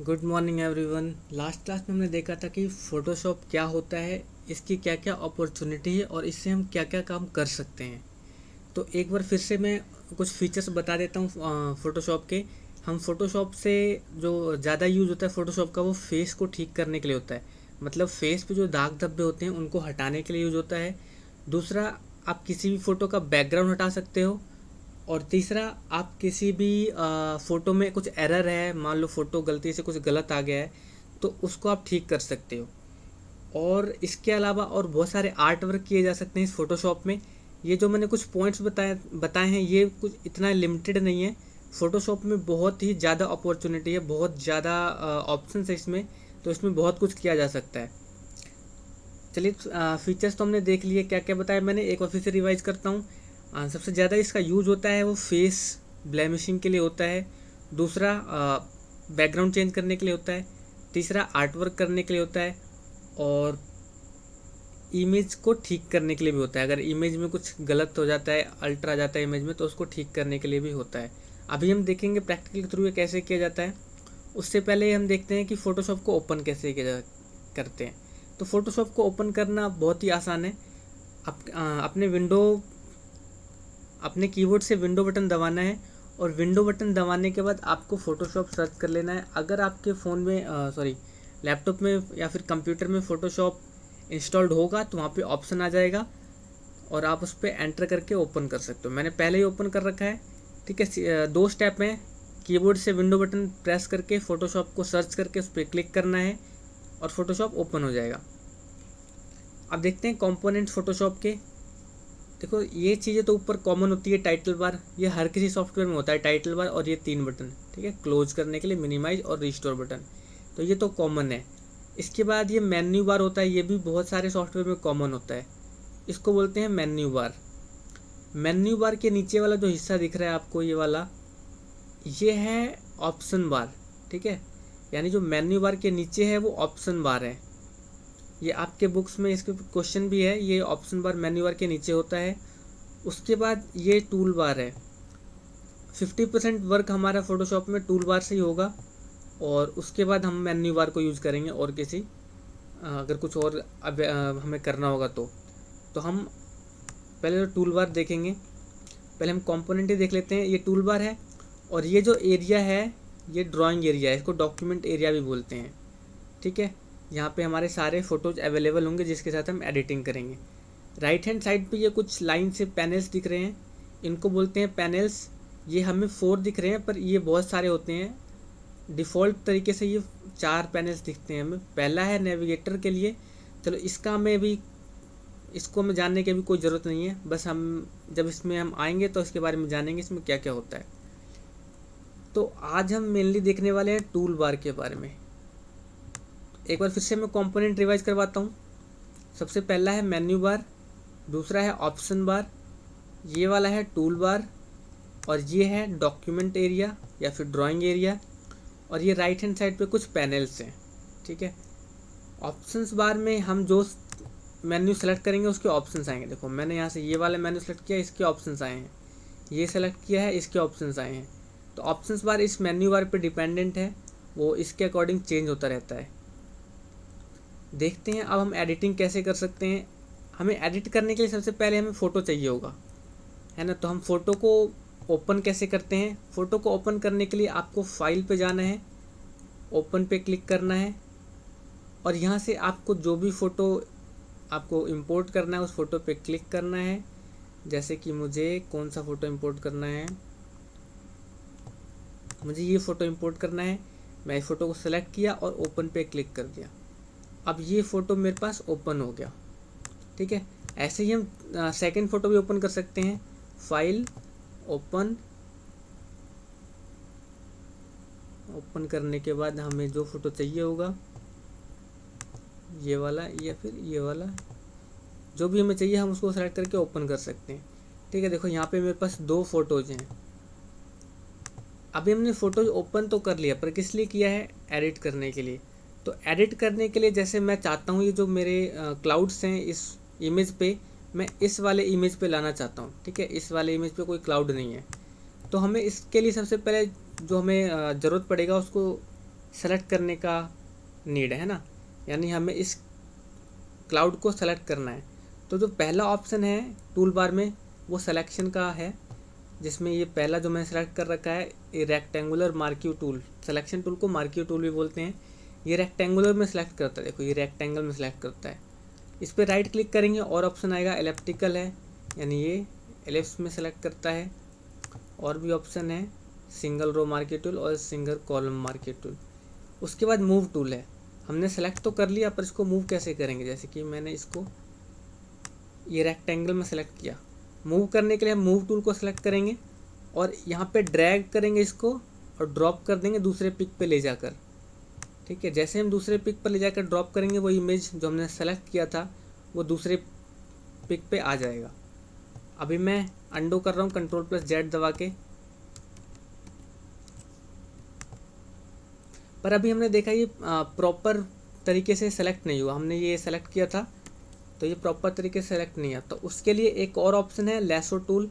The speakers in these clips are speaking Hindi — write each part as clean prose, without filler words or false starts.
Good morning everyone. Last class में हमने देखा था कि फ़ोटोशॉप क्या होता है, इसकी क्या क्या अपॉर्चुनिटी है और इससे हम क्या क्या काम कर सकते हैं। तो एक बार फिर से मैं कुछ फीचर्स बता देता हूँ फ़ोटोशॉप के। हम फ़ोटोशॉप से जो ज़्यादा यूज़ होता है फ़ोटोशॉप का, वो फेस को ठीक करने के लिए होता है। मतलब फेस पे जो दाग धब्बे होते हैं उनको हटाने के लिए यूज़ होता है। दूसरा, आप किसी भी फ़ोटो का बैकग्राउंड हटा सकते हो। और तीसरा, आप किसी भी फ़ोटो में कुछ एरर है, मान लो फ़ोटो गलती से कुछ गलत आ गया है, तो उसको आप ठीक कर सकते हो। और इसके अलावा और बहुत सारे आर्ट वर्क किए जा सकते हैं इस फ़ोटोशॉप में। ये जो मैंने कुछ पॉइंट्स बताए हैं, ये कुछ इतना लिमिटेड नहीं है। फ़ोटोशॉप में बहुत ही ज़्यादा अपॉर्चुनिटी है, बहुत ज़्यादा ऑप्शन है इसमें। तो इसमें बहुत कुछ किया जा सकता है। चलिए, फीचर्स तो हमने देख लिए, क्या क्या बताया मैंने, एक बार फिर से रिवाइज करता हूँ। सबसे ज़्यादा इसका यूज़ होता है वो फेस ब्लेमिशिंग के लिए होता है। दूसरा, बैकग्राउंड चेंज करने के लिए होता है। तीसरा, आर्ट वर्क करने के लिए होता है। और इमेज को ठीक करने के लिए भी होता है। अगर इमेज में कुछ गलत हो जाता है, अल्टर आ जाता है इमेज में, तो उसको ठीक करने के लिए भी होता है। अभी हम देखेंगे प्रैक्टिकल के थ्रू ये कैसे किया जाता है। उससे पहले हम देखते हैं कि फ़ोटोशॉप को ओपन कैसे करते हैं। तो फ़ोटोशॉप को ओपन करना बहुत ही आसान है। अपने अपने कीबोर्ड से विंडो बटन दबाना है। और विंडो बटन दबाने के बाद आपको फ़ोटोशॉप सर्च कर लेना है। अगर आपके फ़ोन में लैपटॉप में या फिर कंप्यूटर में फ़ोटोशॉप इंस्टॉल्ड होगा तो वहाँ पे ऑप्शन आ जाएगा और आप उस पर एंटर करके ओपन कर सकते हो। मैंने पहले ही ओपन कर रखा है। ठीक है, दो स्टेप में कीबोर्ड से विंडो बटन प्रेस करके फ़ोटोशॉप को सर्च करके उस पर क्लिक करना है और फ़ोटोशॉप ओपन हो जाएगा। अब देखते हैं कंपोनेंट फ़ोटोशॉप के। देखो, ये चीज़ें तो ऊपर कॉमन होती है, टाइटल बार, ये हर किसी सॉफ्टवेयर में होता है, टाइटल बार और ये तीन बटन। ठीक है, क्लोज करने के लिए मिनिमाइज और रिस्टोर बटन, तो ये तो कॉमन है। इसके बाद ये मेन्यू बार होता है, ये भी बहुत सारे सॉफ्टवेयर में कॉमन होता है। इसको बोलते हैं मेन्यू बार। मेन्यू बार के नीचे वाला जो हिस्सा दिख रहा है आपको, ये वाला, ये है ऑप्शन बार। ठीक है, यानी जो मेन्यू बार के नीचे है वो ऑप्शन बार है। ये आपके बुक्स में इसके क्वेश्चन भी है, ये ऑप्शन बार मेन्यू बार के नीचे होता है। उसके बाद ये टूल बार है। 50% वर्क हमारा फोटोशॉप में टूल बार से ही होगा। और उसके बाद हम मेन्यू बार को यूज़ करेंगे और किसी अगर कुछ और अब हमें करना होगा तो हम पहले तो टूल बार देखेंगे। पहले हम कंपोनेंट ही देख लेते हैं। ये टूल बार है और ये जो एरिया है ये ड्राइंग एरिया है, इसको डॉक्यूमेंट एरिया भी बोलते हैं। ठीक है, यहाँ पे हमारे सारे फ़ोटोज़ अवेलेबल होंगे जिसके साथ हम एडिटिंग करेंगे। राइट हैंड साइड पे ये कुछ लाइन से पैनल्स दिख रहे हैं, इनको बोलते हैं पैनल्स। ये हमें 4 दिख रहे हैं पर ये बहुत सारे होते हैं। डिफ़ॉल्ट तरीके से ये 4 पैनल्स दिखते हैं हमें। पहला है नेविगेटर के लिए। चलो, इसको हमें जानने की भी कोई ज़रूरत नहीं है, बस हम जब इसमें हम आएंगे तो इसके बारे में जानेंगे इसमें क्या क्या होता है। तो आज हम मेनली देखने वाले हैं टूल बार के बारे में। एक बार फिर से मैं कंपोनेंट रिवाइज करवाता हूँ। सबसे पहला है मेन्यू बार, दूसरा है ऑप्शन बार, ये वाला है टूल बार, और ये है डॉक्यूमेंट एरिया या फिर ड्राइंग एरिया, और ये राइट हैंड साइड पे कुछ पैनल्स हैं। ठीक है, ऑप्शंस बार में हम जो मेन्यू सेलेक्ट करेंगे उसके ऑप्शंस आएंगे। देखो, मैंने यहाँ से ये वाला मेन्यू सेलेक्ट किया, इसके ऑप्शंस आए हैं। ये सेलेक्ट किया है, इसके ऑप्शंस आए हैं। तो ऑप्शंस बार इस मेन्यू बार पे डिपेंडेंट है, वो इसके अकॉर्डिंग चेंज होता रहता है। देखते हैं अब हम एडिटिंग कैसे कर सकते हैं। हमें एडिट करने के लिए सबसे पहले हमें फ़ोटो चाहिए होगा, है ना। तो हम फ़ोटो को ओपन कैसे करते हैं। फ़ोटो को ओपन करने के लिए आपको फाइल पे जाना है, ओपन पे क्लिक करना है, और यहाँ से आपको जो भी फ़ोटो आपको इंपोर्ट करना है उस फ़ोटो पे क्लिक करना है। जैसे कि मुझे कौन सा फ़ोटो इंपोर्ट करना है, मुझे ये फ़ोटो इंपोर्ट करना है। मैं इस फ़ोटो को सेलेक्ट किया और ओपन पे क्लिक कर दिया। अब ये फ़ोटो मेरे पास ओपन हो गया। ठीक है, ऐसे ही हम सेकंड फ़ोटो भी ओपन कर सकते हैं। फाइल, ओपन, ओपन करने के बाद हमें जो फ़ोटो चाहिए होगा, ये वाला या फिर ये वाला, जो भी हमें चाहिए हम उसको सेलेक्ट करके ओपन कर सकते हैं। ठीक है, देखो यहाँ पे मेरे पास 2 फ़ोटोज़ हैं। अभी हमने फ़ोटोज़ ओपन तो कर लिया, पर किस लिए किया है, एडिट करने के लिए। तो एडिट करने के लिए जैसे मैं चाहता हूँ ये जो मेरे क्लाउड्स हैं इस इमेज पे, मैं इस वाले इमेज पे लाना चाहता हूँ। ठीक है, इस वाले इमेज पे कोई क्लाउड नहीं है। तो हमें इसके लिए सबसे पहले जो हमें ज़रूरत पड़ेगा उसको सेलेक्ट करने का नीड है ना, यानी हमें इस क्लाउड को सेलेक्ट करना है। तो जो पहला ऑप्शन है टूल बार में वो सिलेक्शन का है, जिसमें ये पहला जो मैंने सेलेक्ट कर रखा है ये rectangular marquee tool, selection tool को मार्क्यू टूल भी बोलते हैं। ये रेक्टेंगुलर में सेलेक्ट करता है, देखो ये रेक्टेंगल में सेलेक्ट करता है। इस पर राइट क्लिक करेंगे और ऑप्शन आएगा एलिप्टिकल है, यानी ये एलिप्स में सेलेक्ट करता है। और भी ऑप्शन है सिंगल रो मार्क्यू टूल और सिंगल कॉलम मार्क्यू टूल। उसके बाद मूव टूल है, हमने सेलेक्ट तो कर लिया पर इसको मूव कैसे करेंगे, जैसे कि मैंने इसको ये रेक्टेंगल में सेलेक्ट किया। मूव करने के लिए हम मूव टूल को सेलेक्ट करेंगे और यहाँ पे ड्रैग करेंगे इसको और ड्रॉप कर देंगे दूसरे पिक पे ले जाकर। ठीक है, जैसे हम दूसरे पिक पर ले जाकर ड्रॉप करेंगे वो इमेज जो हमने सेलेक्ट किया था वो दूसरे पिक पे आ जाएगा। अभी मैं अंडो कर रहा हूँ Ctrl+Z दबा के, पर अभी हमने देखा ये प्रॉपर तरीके से सेलेक्ट नहीं हुआ। हमने ये सेलेक्ट किया था तो ये प्रॉपर तरीके से सेलेक्ट नहीं है, तो उसके लिए एक और ऑप्शन है लेसो टूल।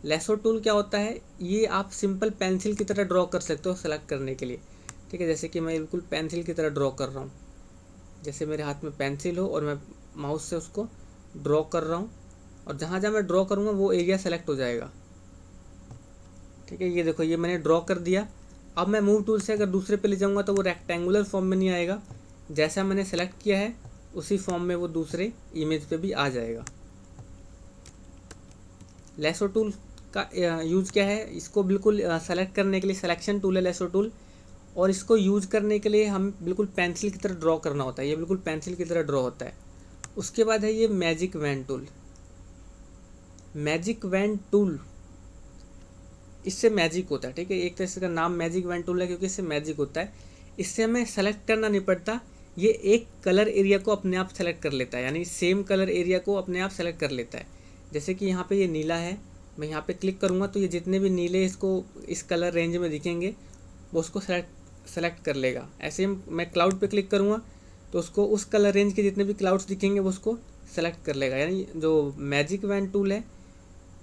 लेसो टूल क्या होता है, ये आप सिंपल पेंसिल की तरह ड्रॉ कर सकते हो सेलेक्ट करने के लिए। ठीक है, जैसे कि मैं बिल्कुल पेंसिल की तरह ड्रॉ कर रहा हूँ, जैसे मेरे हाथ में पेंसिल हो और मैं माउस से उसको ड्रॉ कर रहा हूँ और जहाँ जहाँ मैं ड्रॉ करूँगा वो एरिया सेलेक्ट हो जाएगा। ठीक है, ये देखो ये मैंने ड्रॉ कर दिया। अब मैं मूव टूल से अगर दूसरे पे ले जाऊँगा तो वो रेक्टेंगुलर फॉर्म में नहीं आएगा, जैसा मैंने सेलेक्ट किया है उसी फॉर्म में वो दूसरे इमेज पे भी आ जाएगा। लेसो टूल का यूज़ क्या है, इसको बिल्कुल सेलेक्ट करने के लिए सिलेक्शन टूल है लेसो टूल, और इसको यूज़ करने के लिए हम बिल्कुल पेंसिल की तरह ड्रॉ करना होता है, ये बिल्कुल पेंसिल की तरह ड्रॉ होता है। उसके बाद है ये magic wand tool. Magic wand tool, इससे मैजिक होता है। ठीक है, एक तरह से इसका नाम मैजिक वैन टूल है क्योंकि इससे मैजिक होता है। इससे हमें सेलेक्ट करना नहीं पड़ता, ये एक कलर एरिया को अपने आप सेलेक्ट कर लेता है, यानी सेम कलर एरिया को अपने आप सेलेक्ट कर लेता है। जैसे कि यहाँ पे ये नीला है, मैं यहाँ पे क्लिक करूँगा तो ये जितने भी नीले इसको इस कलर रेंज में दिखेंगे वो उसको सेलेक्ट कर लेगा। ऐसे ही मैं क्लाउड पे क्लिक करूँगा तो उसको उस कलर रेंज के जितने भी क्लाउड्स दिखेंगे वो उसको सेलेक्ट कर लेगा। यानी जो मैजिक वैन टूल है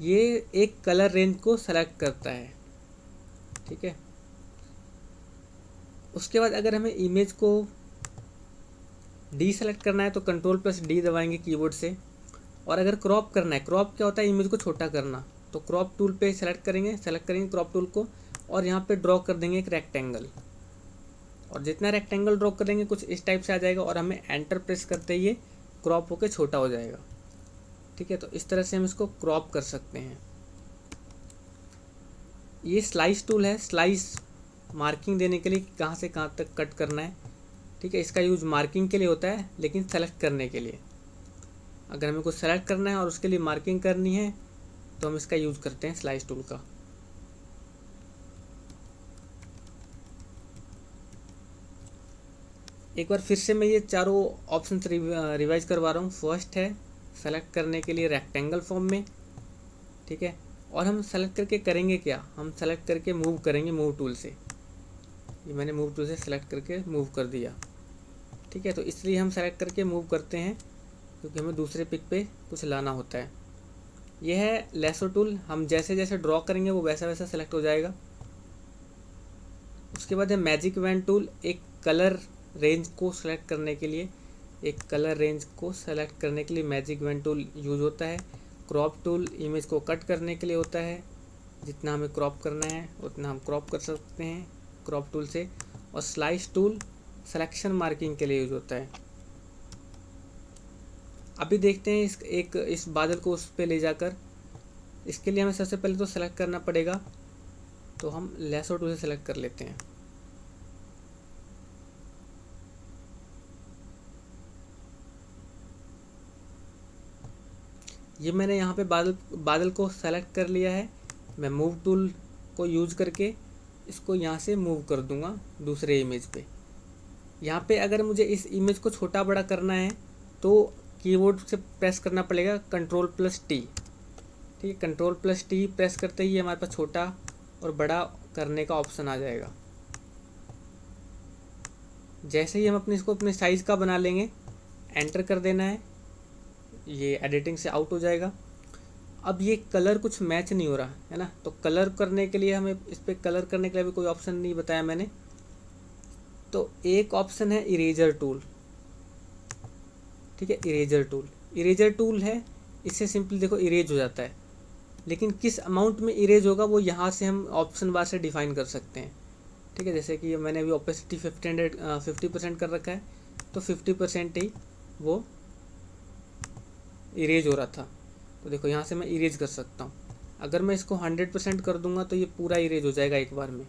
ये एक कलर रेंज को सेलेक्ट करता है। ठीक है, उसके बाद अगर हमें इमेज को डी सेलेक्ट करना है तो Ctrl+D दबाएंगे कीबोर्ड से। और अगर क्रॉप करना है, क्रॉप क्या होता है, इमेज को छोटा करना, तो क्रॉप टूल पे सेलेक्ट करेंगे क्रॉप टूल को और यहाँ पे ड्रॉ कर देंगे एक रेक्टेंगल। और जितना रेक्टेंगल ड्रॉ करेंगे कुछ इस टाइप से आ जाएगा और हमें एंटर प्रेस करते ही ये क्रॉप होकर छोटा हो जाएगा। ठीक है, तो इस तरह से हम इसको क्रॉप कर सकते हैं। ये स्लाइस टूल है, स्लाइस मार्किंग देने के लिए कहाँ से कहाँ तक कट करना है। ठीक है, इसका यूज़ मार्किंग के लिए होता है लेकिन सेलेक्ट करने के लिए, अगर हमें कुछ सेलेक्ट करना है और उसके लिए मार्किंग करनी है तो हम इसका यूज़ करते हैं स्लाइस टूल का। एक बार फिर से मैं ये चारों ऑप्शन रिवाइज करवा रहा हूँ। फर्स्ट है सेलेक्ट करने के लिए रेक्टेंगल फॉर्म में। ठीक है, और हम सेलेक्ट करके करेंगे क्या, हम सेलेक्ट करके मूव करेंगे मूव टूल से। ये मैंने मूव टूल से सेलेक्ट करके मूव कर दिया। ठीक है, तो इसलिए हम सेलेक्ट करके मूव करते हैं क्योंकि हमें दूसरे पिक पे कुछ लाना होता है। यह है लेसो टूल, हम जैसे जैसे ड्रॉ करेंगे वो वैसा वैसा सेलेक्ट हो जाएगा। उसके बाद है मैजिक वैन टूल, एक कलर रेंज को सेलेक्ट करने के लिए, मैजिक वैन टूल यूज होता है। क्रॉप टूल इमेज को कट करने के लिए होता है, जितना हमें क्रॉप करना है उतना हम क्रॉप कर सकते हैं क्रॉप टूल से। और स्लाइस टूल सिलेक्शन मार्किंग के लिए यूज होता है। अभी देखते हैं इस बादल को उस पे ले जाकर। इसके लिए हमें सबसे पहले तो सेलेक्ट करना पड़ेगा, तो हम लेसो टूल से सेलेक्ट कर लेते हैं। ये मैंने यहाँ पे बादल को सेलेक्ट कर लिया है। मैं मूव टूल को यूज करके इसको यहाँ से मूव कर दूँगा दूसरे इमेज पे। यहाँ पे अगर मुझे इस इमेज को छोटा बड़ा करना है तो कीबोर्ड से प्रेस करना पड़ेगा Ctrl+T। ठीक है, Ctrl+T प्रेस करते ही हमारे पास छोटा और बड़ा करने का ऑप्शन आ जाएगा। जैसे ही हम इसको अपने साइज़ का बना लेंगे, एंटर कर देना है, ये एडिटिंग से आउट हो जाएगा। अब ये कलर कुछ मैच नहीं हो रहा है ना, तो कलर करने के लिए हमें इस पर कलर करने के लिए भी कोई ऑप्शन नहीं बताया मैंने। तो एक ऑप्शन है इरेजर टूल, ठीक है, इरेजर टूल है, इससे सिंपली देखो इरेज हो जाता है, लेकिन किस अमाउंट में इरेज होगा वो यहाँ से हम ऑप्शन बार से डिफाइन कर सकते हैं, ठीक है। जैसे कि मैंने अभी ओपेसिटी 50% कर रखा है, तो 50% ही वो इरेज हो रहा था, तो देखो यहाँ से मैं इरेज कर सकता हूँ। अगर मैं इसको 100% कर दूंगा तो ये पूरा इरेज हो जाएगा एक बार में,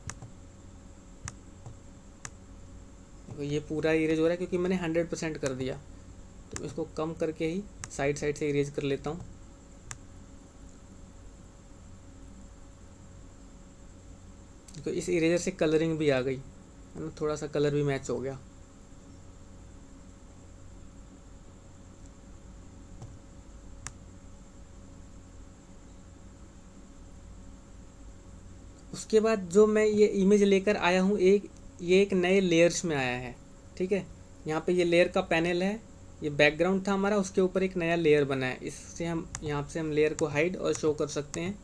देखो ये पूरा इरेज हो रहा है क्योंकि मैंने 100% कर दिया। तो इसको कम करके ही साइड साइड से इरेज कर लेता हूँ। देखो इस इरेजर से कलरिंग भी आ गई है ना, थोड़ा सा कलर भी मैच हो गया। उसके बाद जो मैं ये इमेज लेकर आया हूँ, ये एक नए लेयर्स में आया है, ठीक है। यहाँ पे ये लेयर का पैनल है, ये बैकग्राउंड था हमारा, उसके ऊपर एक नया लेयर बना है। इससे हम यहाँ से हम लेयर को हाइड और शो कर सकते हैं।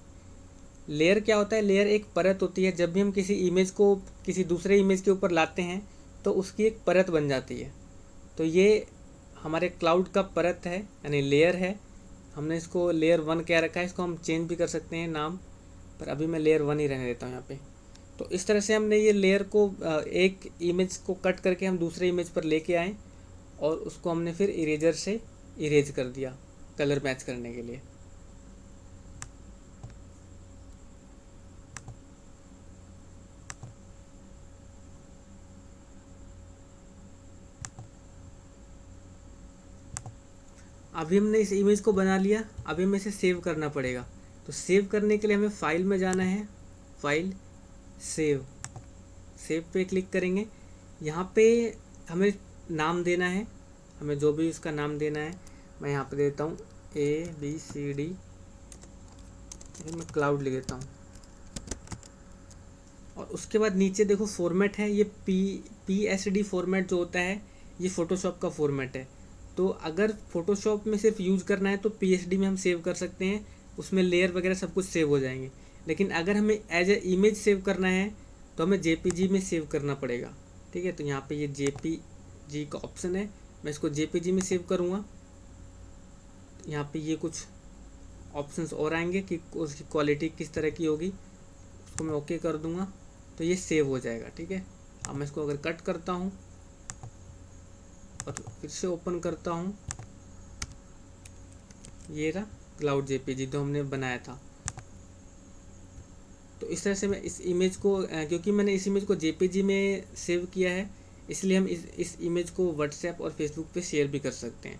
लेयर क्या होता है? लेयर एक परत होती है। जब भी हम किसी इमेज को किसी दूसरे इमेज के ऊपर लाते हैं तो उसकी एक परत बन जाती है। तो ये हमारे क्लाउड का परत है, यानी लेयर है। हमने इसको लेयर 1 कह रखा है, इसको हम चेंज भी कर सकते हैं नाम, पर अभी मैं लेयर 1 ही रहने देता हूँ यहाँ पे। तो इस तरह से हमने ये लेयर को एक इमेज को कट करके हम दूसरे इमेज पर लेके आए और उसको हमने फिर इरेजर से इरेज कर दिया कलर मैच करने के लिए। अभी हमने इस इमेज को बना लिया, अभी हमें इसे सेव करना पड़ेगा। तो सेव करने के लिए हमें फाइल में जाना है, फाइल, सेव, सेव पे क्लिक करेंगे। यहाँ पे हमें नाम देना है, हमें जो भी इसका नाम देना है। मैं यहाँ पे देता हूँ ABCD, मैं क्लाउड लिख देता हूँ। और उसके बाद नीचे देखो फॉर्मेट है, ये PSD फॉर्मेट जो होता है ये फ़ोटोशॉप का फॉर्मेट है। तो अगर फ़ोटोशॉप में सिर्फ यूज़ करना है तो PSD में हम सेव कर सकते हैं, उसमें लेयर वगैरह सब कुछ सेव हो जाएंगे। लेकिन अगर हमें एज ए इमेज सेव करना है तो हमें JPG में सेव करना पड़ेगा, ठीक है। तो यहाँ पे ये JPG का ऑप्शन है, मैं इसको JPG में सेव करूँगा। यहाँ पे ये कुछ ऑप्शंस और आएंगे कि उसकी क्वालिटी किस तरह की होगी, उसको मैं ओके कर दूँगा तो ये सेव हो जाएगा, ठीक है। अब मैं इसको अगर कट करता हूँ और फिर से ओपन करता हूँ, ये रहा क्लाउड JPG जो हमने बनाया था। तो इस तरह से मैं इस इमेज को, क्योंकि मैंने इस इमेज को JPG में सेव किया है, इसलिए हम इस इमेज को व्हाट्सएप और फेसबुक पे शेयर भी कर सकते हैं।